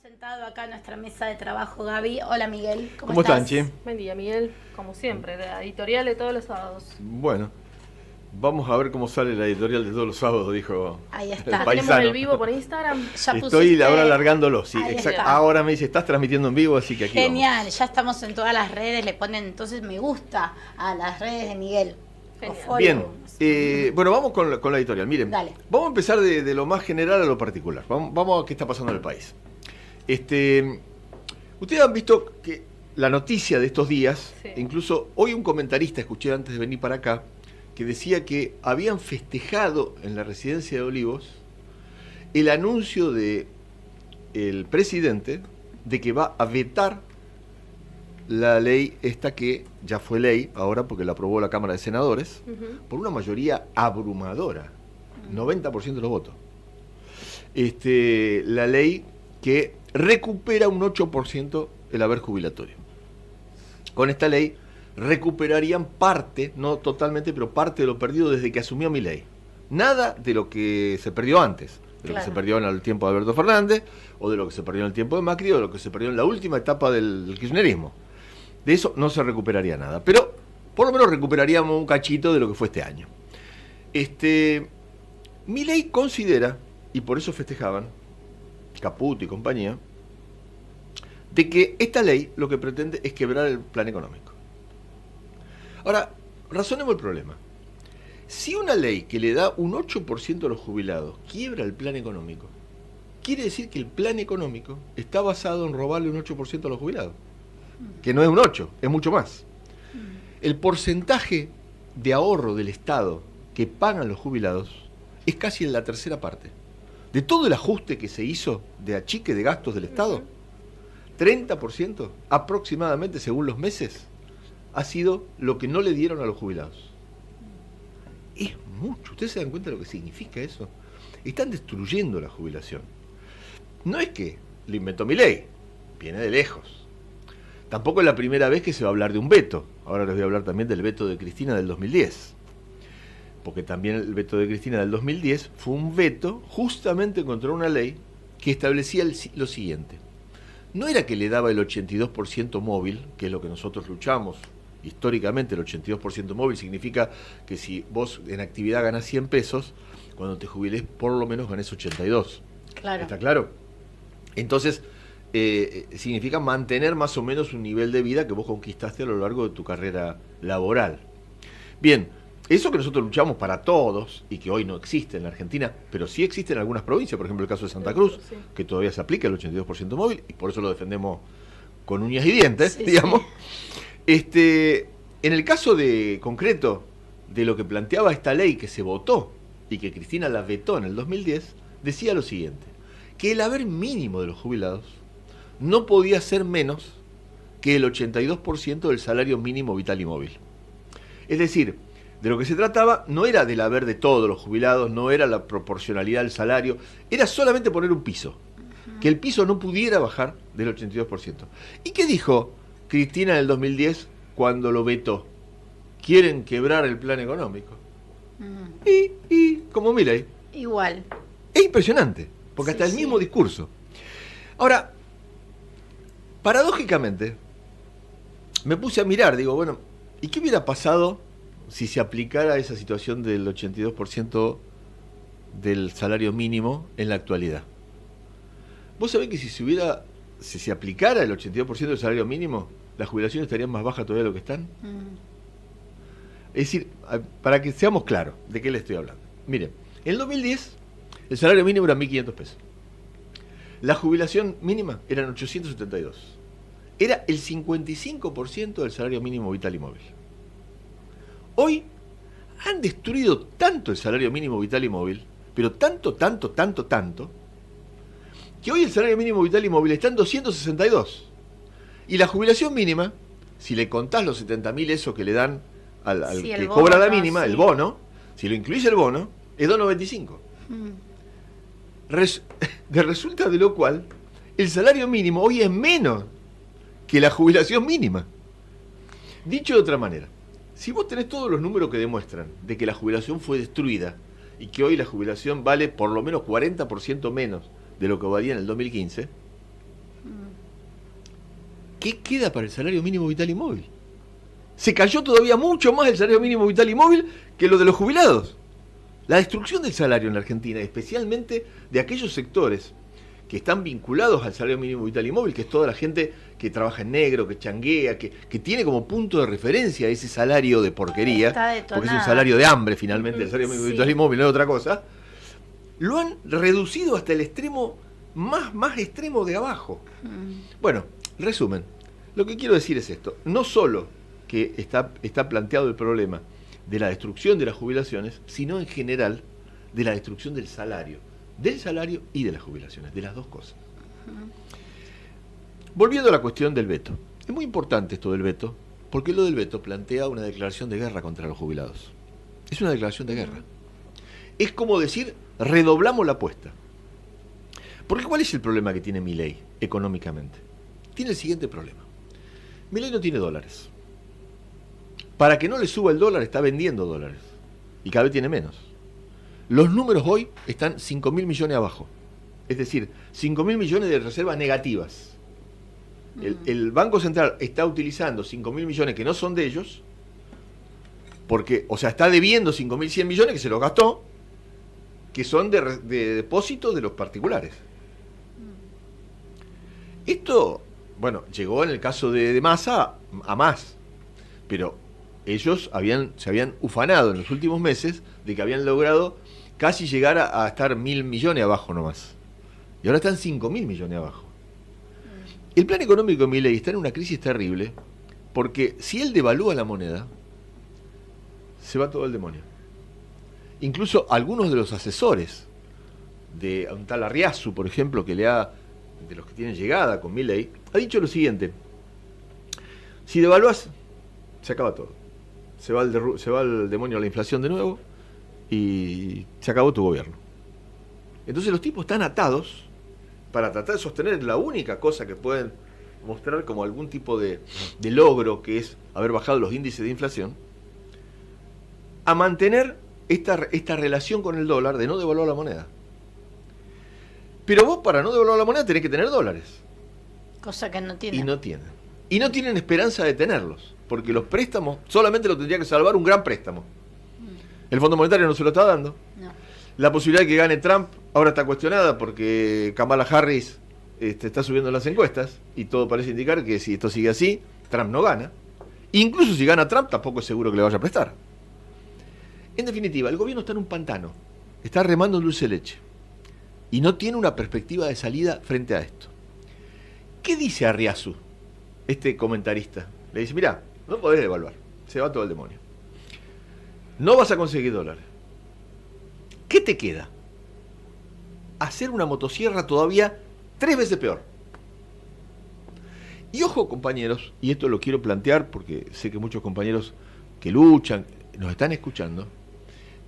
sentado acá en nuestra mesa de trabajo, Gaby. Hola, Miguel. ¿Cómo están, Chi? Buen día, Miguel. Como siempre, la editorial de todos los sábados. Bueno, vamos a ver cómo sale la editorial de todos los sábados, dijo Ahí el está. ¿Tenemos paisano. el vivo por Instagram? Ya Estoy pusiste- ahora alargándolo, sí, Ahí exacto. está. Ahora me dice, estás transmitiendo en vivo, así que aquí Genial, ya estamos en todas las redes, le ponen entonces me gusta a las redes de Miguel. Genial. O vamos. follow. Bien, bueno, vamos con la editorial. Miren, Dale. vamos a empezar de lo más general a lo particular. Vamos a qué está pasando en el país. Ustedes han visto que la noticia de estos días, Sí. incluso hoy un comentarista escuché antes de venir para acá, que decía que habían festejado en la residencia de Olivos el anuncio de el presidente de que va a vetar la ley esta que ya fue ley ahora porque la aprobó la Cámara de Senadores por una mayoría abrumadora, 90% de los votos. La ley que recupera un 8% el haber jubilatorio. Con esta ley recuperarían parte, no totalmente, pero parte de lo perdido desde que asumió Milei. Nada de lo que se perdió antes, de lo que se perdió en el tiempo de Alberto Fernández, o de lo que se perdió en el tiempo de Macri, o de lo que se perdió en la última etapa del kirchnerismo. De eso no se recuperaría nada, pero por lo menos recuperaríamos un cachito de lo que fue este año. Milei considera, y por eso festejaban, Caputo y compañía, de que esta ley lo que pretende es quebrar el plan económico. Ahora, razonemos el problema. Si una ley que le da un 8% a los jubilados quiebra el plan económico, quiere decir que el plan económico está basado en robarle un 8% a los jubilados. Que no es un 8, es mucho más. El porcentaje de ahorro del Estado que pagan los jubilados es casi en la tercera parte. De todo el ajuste que se hizo de achique de gastos del Estado, 30% aproximadamente, según los meses, ha sido lo que no le dieron a los jubilados. Es mucho. ¿Ustedes se dan cuenta de lo que significa eso? Están destruyendo la jubilación. No es que lo inventó Milei, viene de lejos. Tampoco es la primera vez que se va a hablar de un veto. Ahora les voy a hablar también del veto de Cristina del 2010. Porque también el veto de Cristina del 2010 fue un veto justamente contra una ley que establecía lo siguiente. No era que le daba el 82% móvil, que es lo que nosotros luchamos históricamente. El 82% móvil significa que si vos en actividad ganás 100 pesos, cuando te jubiles por lo menos ganés 82. Claro. ¿Está claro? Entonces, significa mantener más o menos un nivel de vida que vos conquistaste a lo largo de tu carrera laboral. Bien, eso que nosotros luchamos para todos y que hoy no existe en la Argentina, pero sí existe en algunas provincias, por ejemplo el caso de Santa Cruz, Sí. que todavía se aplica el 82% móvil y por eso lo defendemos con uñas y dientes, Sí, digamos. En el caso concreto de lo que planteaba esta ley que se votó y que Cristina la vetó en el 2010, decía lo siguiente, que el haber mínimo de los jubilados no podía ser menos que el 82% del salario mínimo vital y móvil. Es decir, de lo que se trataba no era del haber de todos los jubilados, no era la proporcionalidad del salario, era solamente poner un piso, que el piso no pudiera bajar del 82%. ¿Y qué dijo Cristina en el 2010 cuando lo vetó? Quieren quebrar el plan económico. Y como Milei. Igual. Es impresionante, porque hasta Sí, el sí. mismo discurso. Ahora, paradójicamente, me puse a mirar, digo, bueno, ¿y qué hubiera pasado si se aplicara esa situación del 82% del salario mínimo en la actualidad? Vos sabés que si se aplicara el 82% del salario mínimo, las jubilaciones estarían más bajas todavía de lo que están. Es decir, para que seamos claros de qué le estoy hablando. Miren, en el 2010 el salario mínimo era 1.500 pesos. La jubilación mínima eran 872. Era el 55% del salario mínimo vital y móvil. Hoy han destruido tanto el salario mínimo vital y móvil, pero tanto, que hoy el salario mínimo vital y móvil está en 262. Y la jubilación mínima, si le contás los 70.000 eso que le dan al Sí, que el cobra la bono, mínima, sí. el bono, si lo incluís el bono, es 295. Resulta de lo cual el salario mínimo hoy es menos que la jubilación mínima. Dicho de otra manera, si vos tenés todos los números que demuestran de que la jubilación fue destruida y que hoy la jubilación vale por lo menos 40% menos de lo que valía en el 2015, ¿qué queda para el salario mínimo vital y móvil? Se cayó todavía mucho más el salario mínimo vital y móvil que lo de los jubilados. La destrucción del salario en la Argentina, especialmente de aquellos sectores que están vinculados al salario mínimo vital y móvil, que es toda la gente que trabaja en negro, que changuea, que tiene como punto de referencia ese salario de porquería, porque es un salario de hambre finalmente, el salario mínimo vital y móvil no es otra cosa, lo han reducido hasta el extremo más extremo de abajo. Bueno, resumen, lo que quiero decir es esto, no solo que está planteado el problema de la destrucción de las jubilaciones, sino en general de la destrucción del salario y de las jubilaciones, de las dos cosas. Volviendo a la cuestión del veto, es muy importante esto del veto, porque lo del veto plantea una declaración de guerra contra los jubilados. Es una declaración de guerra. Es como decir, redoblamos la apuesta. Porque ¿cuál es el problema que tiene Milei económicamente? Tiene el siguiente problema. Milei no tiene dólares. Para que no le suba el dólar está vendiendo dólares. Y cada vez tiene menos. Los números hoy están 5.000 millones abajo. Es decir, 5.000 millones de reservas negativas. El Banco Central está utilizando 5.000 millones que no son de ellos, porque, o sea, está debiendo 5.100 millones que se los gastó, que son de depósitos de los particulares. Esto, bueno, llegó en el caso de Massa a más, pero ellos se habían ufanado en los últimos meses de que habían logrado casi llegar a estar 1.000 millones abajo nomás. Y ahora están 5.000 millones abajo. El plan económico de Milei está en una crisis terrible, porque si él devalúa la moneda, se va todo el demonio. Incluso algunos de los asesores de un tal Arriazu, por ejemplo, de los que tienen llegada con Milei, ha dicho lo siguiente: si devalúas, se acaba todo. Se va al demonio la inflación de nuevo y se acabó tu gobierno. Entonces los tipos están atados para tratar de sostener la única cosa que pueden mostrar como algún tipo de logro, que es haber bajado los índices de inflación, a mantener esta relación con el dólar de no devaluar la moneda. Pero vos, para no devaluar la moneda, tenés que tener dólares. Cosa que no tienen. Y no tienen. Y no tienen esperanza de tenerlos, porque los préstamos solamente lo tendría que salvar un gran préstamo. El Fondo Monetario no se lo está dando. No. La posibilidad de que gane Trump ahora está cuestionada porque Kamala Harris está subiendo las encuestas y todo parece indicar que si esto sigue así, Trump no gana. Incluso si gana Trump, tampoco es seguro que le vaya a prestar. En definitiva, el gobierno está en un pantano, está remando en dulce de leche y no tiene una perspectiva de salida frente a esto. ¿Qué dice Arriazu, este comentarista? Le dice, mirá, no podés devaluar, se va todo el demonio. No vas a conseguir dólares. ¿Qué te queda? Hacer una motosierra todavía 3 veces peor. Y ojo, compañeros, y esto lo quiero plantear porque sé que muchos compañeros que luchan nos están escuchando,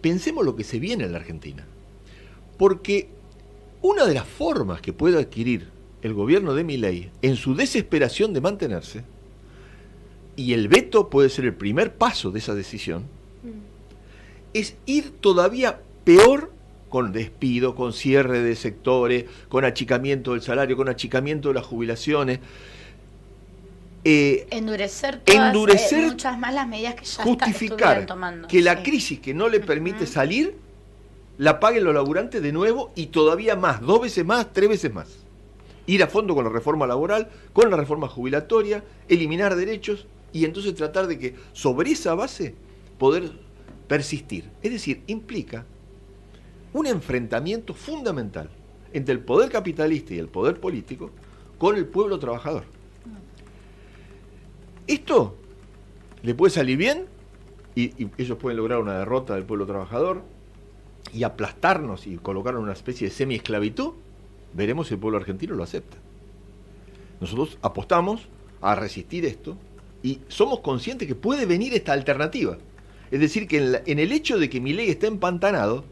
pensemos lo que se viene en la Argentina. Porque una de las formas que puede adquirir el gobierno de Milei en su desesperación de mantenerse, y el veto puede ser el primer paso de esa decisión, es ir todavía peor con despido, con cierre de sectores, con achicamiento del salario, con achicamiento de las jubilaciones. Endurecer muchas más las medidas que ya justificar tomando. Que la crisis que no le permite salir la paguen los laburantes de nuevo y todavía más, 2 veces más, 3 veces más. Ir a fondo con la reforma laboral, con la reforma jubilatoria, eliminar derechos y entonces tratar de que sobre esa base poder persistir. Es decir, implica un enfrentamiento fundamental entre el poder capitalista y el poder político con el pueblo trabajador. Esto le puede salir bien y ellos pueden lograr una derrota del pueblo trabajador y aplastarnos y colocarnos en una especie de semi-esclavitud. Veremos si el pueblo argentino lo acepta. Nosotros apostamos a resistir esto y somos conscientes que puede venir esta alternativa. Es decir, que en el hecho de que Milei esté empantanado,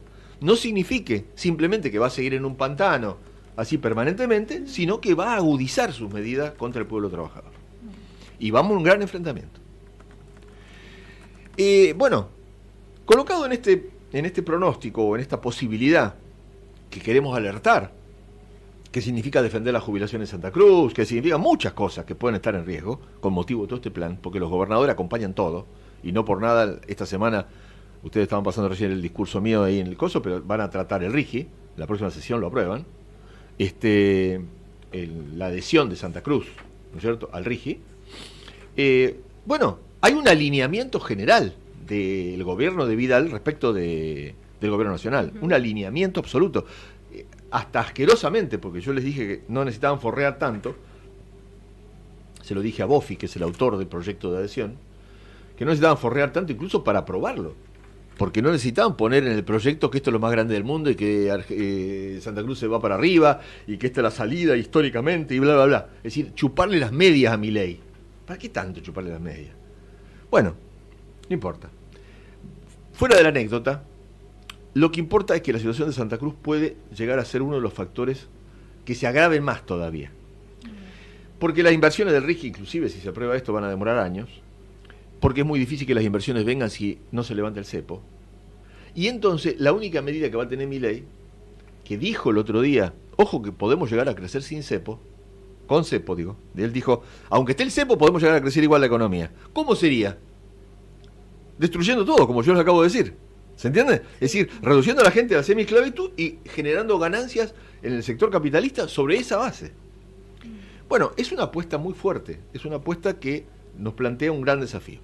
no signifique simplemente que va a seguir en un pantano así permanentemente, sino que va a agudizar sus medidas contra el pueblo trabajador. Y vamos a un gran enfrentamiento. Bueno, colocado en este pronóstico o en esta posibilidad que queremos alertar que significa defender la jubilación en Santa Cruz, que significa muchas cosas que pueden estar en riesgo con motivo de todo este plan, porque los gobernadores acompañan todo, y no por nada esta semana, ustedes estaban pasando recién el discurso mío ahí en el coso, pero van a tratar el RIGI, la próxima sesión lo aprueban, la adhesión de Santa Cruz, ¿no es cierto?, al RIGI. Bueno, hay un alineamiento general del gobierno de Vidal respecto del gobierno nacional, un alineamiento absoluto, hasta asquerosamente, porque yo les dije que no necesitaban forrear tanto, se lo dije a Boffi, que es el autor del proyecto de adhesión, que no necesitaban forrear tanto incluso para aprobarlo, porque no necesitaban poner en el proyecto que esto es lo más grande del mundo y que Santa Cruz se va para arriba y que esta es la salida históricamente y bla, bla, bla. Es decir, chuparle las medias a Milei. ¿Para qué tanto chuparle las medias? Bueno, no importa. Fuera de la anécdota, lo que importa es que la situación de Santa Cruz puede llegar a ser uno de los factores que se agraven más todavía. Porque las inversiones del RIGI, inclusive si se aprueba esto, van a demorar años, porque es muy difícil que las inversiones vengan si no se levanta el cepo. Y entonces, la única medida que va a tener Milei, que dijo el otro día, ojo que podemos llegar a crecer sin cepo, con cepo digo, él dijo, aunque esté el cepo podemos llegar a crecer igual la economía. ¿Cómo sería? Destruyendo todo, como yo les acabo de decir. ¿Se entiende? Es decir, reduciendo a la gente a la semiesclavitud y generando ganancias en el sector capitalista sobre esa base. Bueno, es una apuesta muy fuerte, es una apuesta que nos plantea un gran desafío.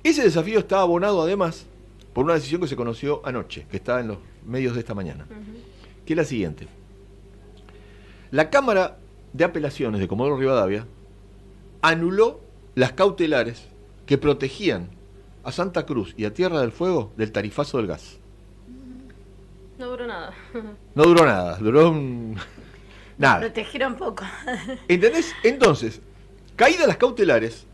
Ese desafío está abonado además por una decisión que se conoció anoche, que está en los medios de esta mañana, que es la siguiente. La Cámara de Apelaciones de Comodoro Rivadavia anuló las cautelares que protegían a Santa Cruz y a Tierra del Fuego del tarifazo del gas. No duró nada. No duró nada, duró nada. Protegieron poco. ¿Entendés? Entonces, caídas las cautelares,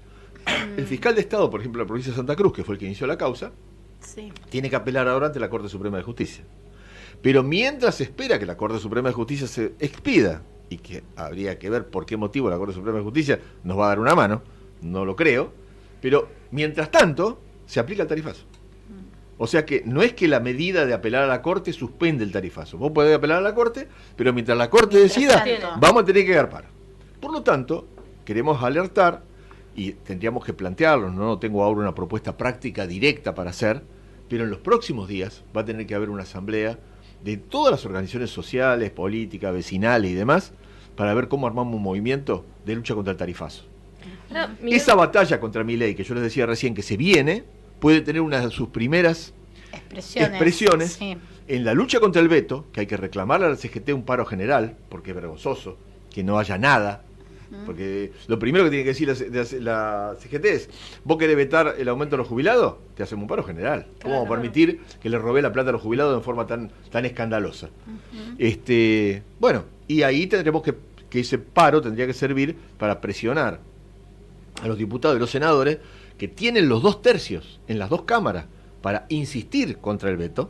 el fiscal de Estado, por ejemplo, de la provincia de Santa Cruz, que fue el que inició la causa, Sí. tiene que apelar ahora ante la Corte Suprema de Justicia. Pero mientras se espera que la Corte Suprema de Justicia se expida, y que habría que ver por qué motivo la Corte Suprema de Justicia nos va a dar una mano, no lo creo, pero mientras tanto se aplica el tarifazo. O sea que no es que la medida de apelar a la Corte suspende el tarifazo. Vos podés apelar a la Corte, pero mientras la Corte decida, tanto. vamos a tener que garpar. Por lo tanto, queremos alertar, y tendríamos que plantearlo, no tengo ahora una propuesta práctica directa para hacer, pero en los próximos días va a tener que haber una asamblea de todas las organizaciones sociales, políticas, vecinales y demás, para ver cómo armamos un movimiento de lucha contra el tarifazo. Ahora, Miguel, Esa batalla contra Milei, que yo les decía recién que se viene, puede tener una de sus primeras expresiones Sí. en la lucha contra el veto, que hay que reclamarle a la CGT un paro general, porque es vergonzoso que no haya nada, porque lo primero que tiene que decir la CGT es, vos querés vetar el aumento de los jubilados, te hacemos un paro general. ¿Cómo vamos a permitir que le robé la plata a los jubilados de forma tan escandalosa? Bueno, y ahí tendremos que ese paro tendría que servir para presionar a los diputados y los senadores que tienen los 2/3 en las dos cámaras para insistir contra el veto,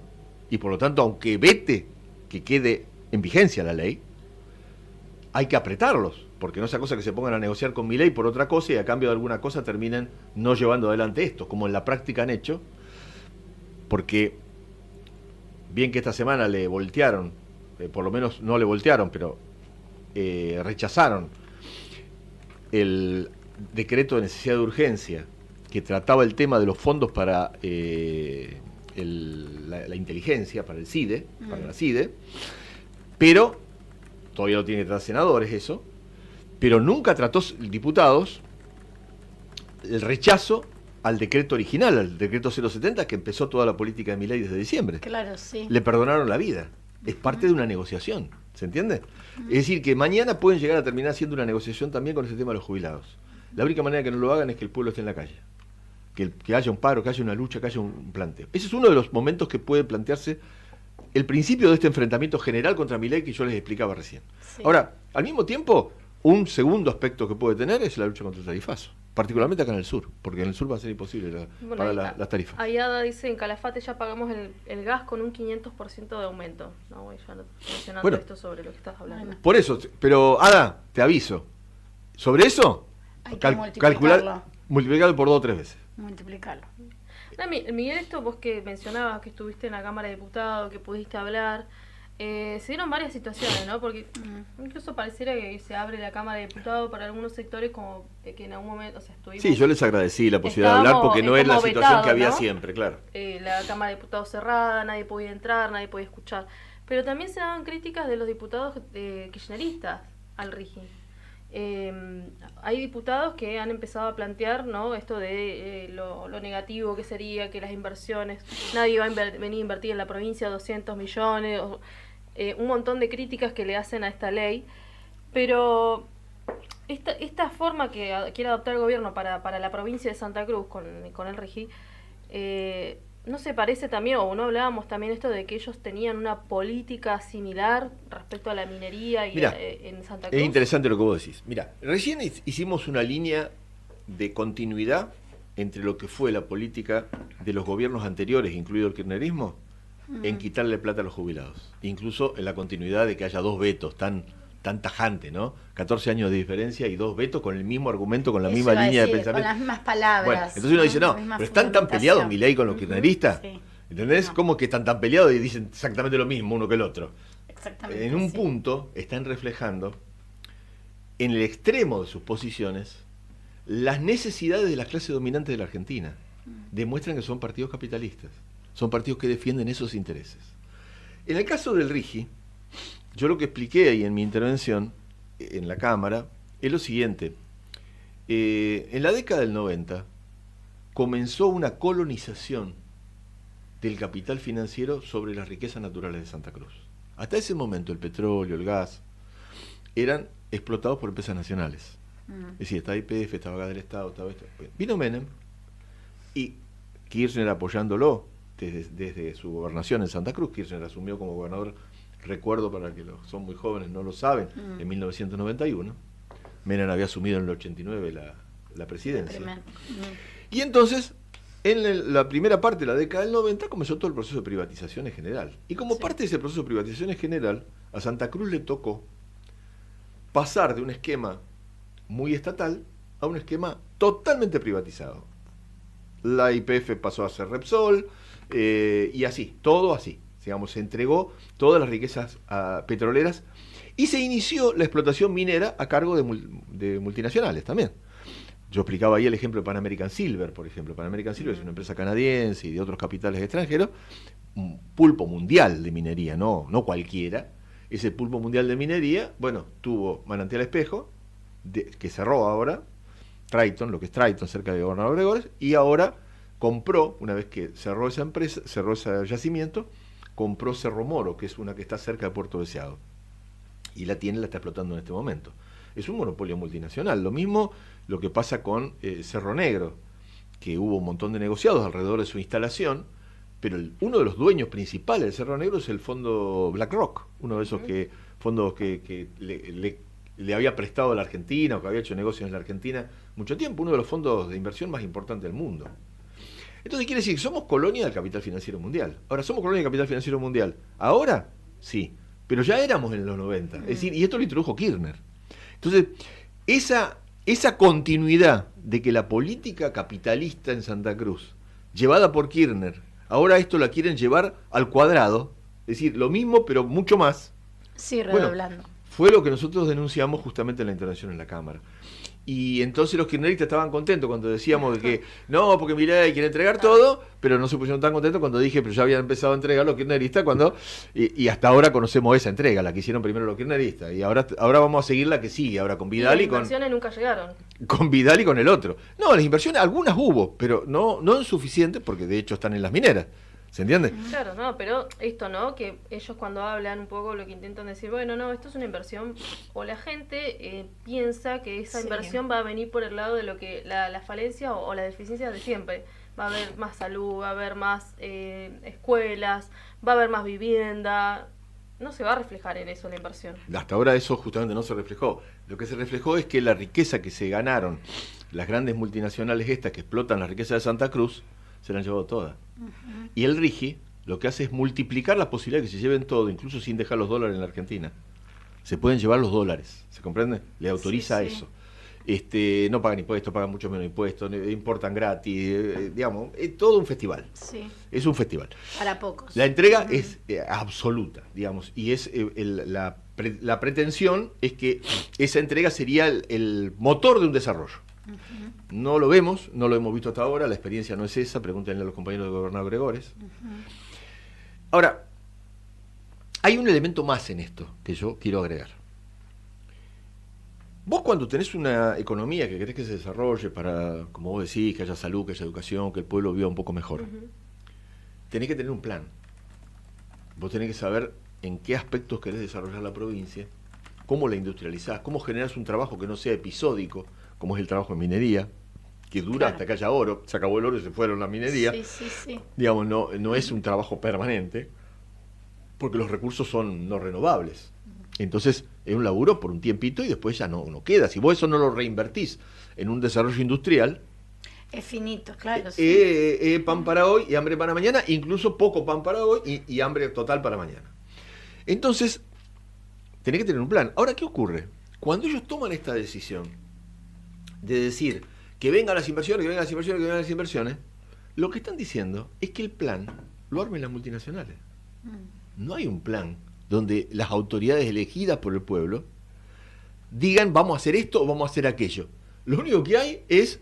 y por lo tanto, aunque vete que quede en vigencia la ley, hay que apretarlos, porque no sea cosa que se pongan a negociar con Milei por otra cosa y a cambio de alguna cosa terminen no llevando adelante esto, como en la práctica han hecho, porque bien que esta semana le voltearon, por lo menos no le voltearon, pero rechazaron el decreto de necesidad de urgencia que trataba el tema de los fondos para la inteligencia, para el CIDE, para la CIDE, pero todavía lo tiene que tratar senadores eso, pero nunca trató diputados el rechazo al decreto original, al decreto 070 que empezó toda la política de Milei desde diciembre. Claro, sí. Le perdonaron la vida. Es parte de una negociación, ¿se entiende? Es decir, que mañana pueden llegar a terminar siendo una negociación también con ese tema de los jubilados. La única manera que no lo hagan es que el pueblo esté en la calle, que haya un paro, que haya una lucha, que haya un planteo. Ese es uno de los momentos que puede plantearse el principio de este enfrentamiento general contra Milei que yo les explicaba recién. Sí. Ahora, al mismo tiempo, un segundo aspecto que puede tener es la lucha contra el tarifazo, particularmente acá en el sur, porque en el sur va a ser imposible pagar las tarifas. Ayada dice, en Calafate ya pagamos el gas con un 500% de aumento. No voy ya mencionando esto sobre lo que estás hablando. Bueno. Por eso, pero Ada, te aviso, sobre eso, Hay que multiplicarlo. multiplicarlo por 2 o 3 veces. Multiplicarlo. No, Miguel, esto vos que mencionabas que estuviste en la Cámara de Diputados, que pudiste hablar, Se dieron varias situaciones, ¿no? Porque incluso pareciera que se abre la Cámara de Diputados para algunos sectores como que en algún momento, o sea, estuvimos... Sí, yo les agradecí la posibilidad de hablar porque no es la situación vetado, que había ¿no? siempre, claro. La Cámara de Diputados cerrada, nadie podía entrar, nadie podía escuchar. Pero también se daban críticas de los diputados kirchneristas al RIGI. Hay diputados que han empezado a plantear, ¿no?, esto de lo negativo que sería que las inversiones, nadie va a venir a invertir en la provincia 200 millones, un montón de críticas que le hacen a esta ley, pero esta forma que quiere adoptar el gobierno para la provincia de Santa Cruz con el RIGI, ¿no se parece también, o no hablábamos también esto de que ellos tenían una política similar respecto a la minería y Mirá, en Santa Cruz? es interesante lo que vos decís. Mira, recién hicimos una línea de continuidad entre lo que fue la política de los gobiernos anteriores, incluido el kirchnerismo, en quitarle plata a los jubilados. Incluso en la continuidad de que haya 2 vetos tan tajante, ¿no? 14 años de diferencia y 2 vetos con el mismo argumento, con la misma línea de pensamiento. Con las mismas palabras. Bueno, entonces uno dice, no, pero están tan peleados Milei con los kirchneristas. Sí. ¿Entendés? No. ¿Cómo que están tan peleados y dicen exactamente lo mismo uno que el otro? Exactamente. En un punto están reflejando, en el extremo de sus posiciones, las necesidades de las clases dominantes de la Argentina. Demuestran que son partidos capitalistas. Son partidos que defienden esos intereses. En el caso del RIGI, yo lo que expliqué ahí en mi intervención en la Cámara es lo siguiente. En la década del 90 comenzó una colonización del capital financiero sobre las riquezas naturales de Santa Cruz. Hasta ese momento el petróleo, el gas, eran explotados por empresas nacionales. Es decir, estaba YPF, estaba Gas del Estado, estaba esto. Vino Menem y Kirchner apoyándolo desde su gobernación en Santa Cruz. Kirchner asumió como gobernador, recuerdo para que son muy jóvenes, no lo saben, en 1991. Menem había asumido en el 89 la presidencia. Y entonces, en la primera parte de la década del 90 comenzó todo el proceso de privatización en general. Y como parte de ese proceso de privatización en general, a Santa Cruz le tocó pasar de un esquema muy estatal a un esquema totalmente privatizado. La YPF pasó a ser Repsol, y así, todo así. Digamos, se entregó todas las riquezas petroleras y se inició la explotación minera a cargo de multinacionales también. Yo explicaba ahí el ejemplo de Pan American Silver, por ejemplo. Pan American Silver es una empresa canadiense y de otros capitales extranjeros, un pulpo mundial de minería, no cualquiera. Ese pulpo mundial de minería, bueno, tuvo Manantial Espejo, que cerró ahora, Triton, lo que es Triton, cerca de Gobernador Gregores, y ahora compró, una vez que cerró esa empresa, cerró ese yacimiento, compró Cerro Moro, que es una que está cerca de Puerto Deseado. Y la está explotando en este momento. Es un monopolio multinacional. Lo mismo lo que pasa con Cerro Negro, que hubo un montón de negociados alrededor de su instalación, pero uno de los dueños principales del Cerro Negro es el fondo BlackRock, uno de esos fondos que le había prestado a la Argentina o que había hecho negocios en la Argentina mucho tiempo, uno de los fondos de inversión más importantes del mundo. Entonces quiere decir que somos colonia del capital financiero mundial. Ahora, ¿somos colonia del capital financiero mundial? ¿Ahora? Sí, pero ya éramos en los 90. Es decir, y esto lo introdujo Kirchner. Entonces, esa continuidad de que la política capitalista en Santa Cruz, llevada por Kirchner, ahora esto la quieren llevar al cuadrado, es decir, lo mismo pero mucho más. Sí, redoblando. Bueno, fue lo que nosotros denunciamos justamente en la intervención en la Cámara. Y entonces los kirchneristas estaban contentos cuando decíamos de que no, porque Milei quiere entregar todo, pero no se pusieron tan contentos cuando dije, pero ya habían empezado a entregar los kirchneristas y hasta ahora conocemos esa entrega, la que hicieron primero los kirchneristas. Y ahora vamos a seguir la que sigue, ahora con Vidal y con... Las inversiones nunca llegaron. Con Vidal y con el otro. No, las inversiones, algunas hubo, pero no en suficiente, porque de hecho están en las mineras. ¿Se entiende? Claro, no, pero esto, ¿no? Que ellos cuando hablan un poco lo que intentan decir, bueno, no, esto es una inversión, o la gente piensa que esa inversión va a venir por el lado de lo que la falencia o la deficiencia de siempre. Va a haber más salud, va a haber más escuelas, va a haber más vivienda. No se va a reflejar en eso la inversión. Hasta ahora eso justamente no se reflejó. Lo que se reflejó es que la riqueza que se ganaron las grandes multinacionales estas que explotan la riqueza de Santa Cruz, se la han llevado toda. Y el RIGI lo que hace es multiplicar la posibilidad de que se lleven todo, incluso sin dejar los dólares en la Argentina. Se pueden llevar los dólares, ¿se comprende? Le autoriza eso. no pagan impuestos, pagan mucho menos impuestos, importan gratis, digamos, es todo un festival. Sí. Es un festival. Para pocos. La entrega es absoluta, digamos, y es la pretensión es que esa entrega sería el motor de un desarrollo. No lo vemos, no lo hemos visto hasta ahora, la experiencia no es esa, pregúntenle a los compañeros de gobernador Gregores. Ahora, hay un elemento más en esto que yo quiero agregar. Vos cuando tenés una economía que querés que se desarrolle para, como vos decís, que haya salud, que haya educación, que el pueblo viva un poco mejor, tenés que tener un plan. Vos tenés que saber en qué aspectos querés desarrollar la provincia, cómo la industrializás, cómo generás un trabajo que no sea episódico, como es el trabajo en minería, que dura hasta que haya oro, se acabó el oro y se fueron la minería. Sí. Digamos, no es un trabajo permanente, porque los recursos son no renovables. Entonces, es un laburo por un tiempito y después ya no queda. Si vos eso no lo reinvertís en un desarrollo industrial, es finito, claro. Sí. Pan para hoy y hambre para mañana, incluso poco pan para hoy y hambre total para mañana. Entonces, tenés que tener un plan. Ahora, ¿qué ocurre? Cuando ellos toman esta decisión de decir que vengan las inversiones, que vengan las inversiones, que vengan las inversiones, lo que están diciendo es que el plan lo armen las multinacionales. No hay un plan donde las autoridades elegidas por el pueblo digan vamos a hacer esto o vamos a hacer aquello. Lo único que hay es,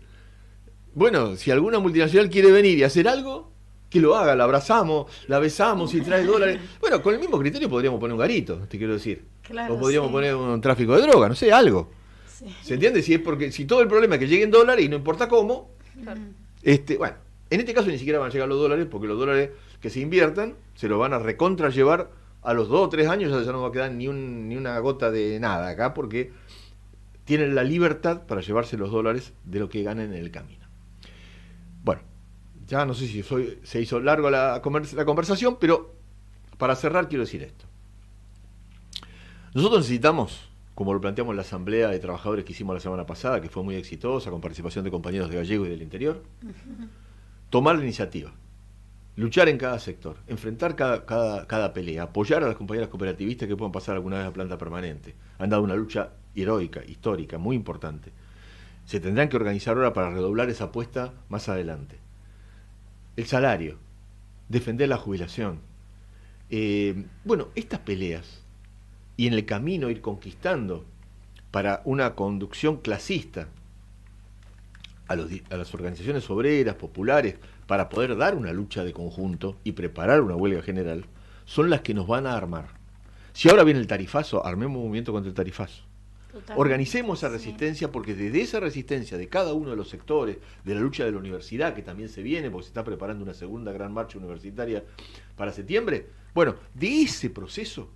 bueno, si alguna multinacional quiere venir y hacer algo, que lo haga, la abrazamos, la besamos y trae dólares. Bueno, con el mismo criterio podríamos poner un garito, te quiero decir. Claro, o podríamos poner un tráfico de droga, no sé, algo. Sí. ¿Se entiende? Si todo el problema es que lleguen dólares y no importa cómo, bueno, en este caso ni siquiera van a llegar los dólares, porque los dólares que se inviertan se los van a recontra llevar a los 2 o 3 años, ya no va a quedar ni una gota de nada acá, porque tienen la libertad para llevarse los dólares de lo que ganen en el camino. Bueno, ya no sé si se hizo largo la conversación, pero para cerrar quiero decir esto. Nosotros necesitamos, como lo planteamos en la asamblea de trabajadores que hicimos la semana pasada, que fue muy exitosa, con participación de compañeros de Gallego y del interior, tomar la iniciativa, luchar en cada sector, enfrentar cada pelea, apoyar a las compañeras cooperativistas que puedan pasar alguna vez a planta permanente. Han dado una lucha heroica, histórica, muy importante. Se tendrán que organizar ahora para redoblar esa apuesta más adelante. El salario, defender la jubilación. Bueno, estas peleas, y en el camino ir conquistando para una conducción clasista a las organizaciones obreras, populares, para poder dar una lucha de conjunto y preparar una huelga general, son las que nos van a armar. Si ahora viene el tarifazo, armemos un movimiento contra el tarifazo. Totalmente. Organicemos esa resistencia, porque desde esa resistencia de cada uno de los sectores, de la lucha de la universidad, que también se viene, porque se está preparando una segunda gran marcha universitaria para septiembre, bueno, de ese proceso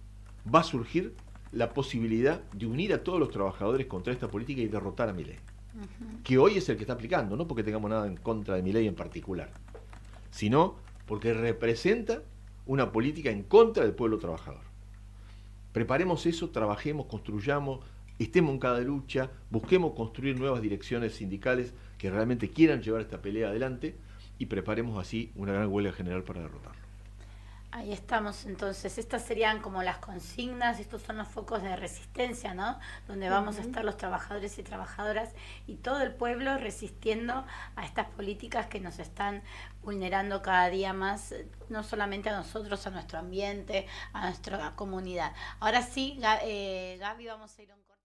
va a surgir la posibilidad de unir a todos los trabajadores contra esta política y derrotar a Milei. Que hoy es el que está aplicando, no porque tengamos nada en contra de Milei en particular, sino porque representa una política en contra del pueblo trabajador. Preparemos eso, trabajemos, construyamos, estemos en cada lucha, busquemos construir nuevas direcciones sindicales que realmente quieran llevar esta pelea adelante y preparemos así una gran huelga general para derrotarlo. Ahí estamos, entonces, estas serían como las consignas, estos son los focos de resistencia, ¿no? Donde vamos a estar los trabajadores y trabajadoras y todo el pueblo resistiendo a estas políticas que nos están vulnerando cada día más, no solamente a nosotros, a nuestro ambiente, a nuestra comunidad. Ahora sí, Gaby, vamos a ir a un corte.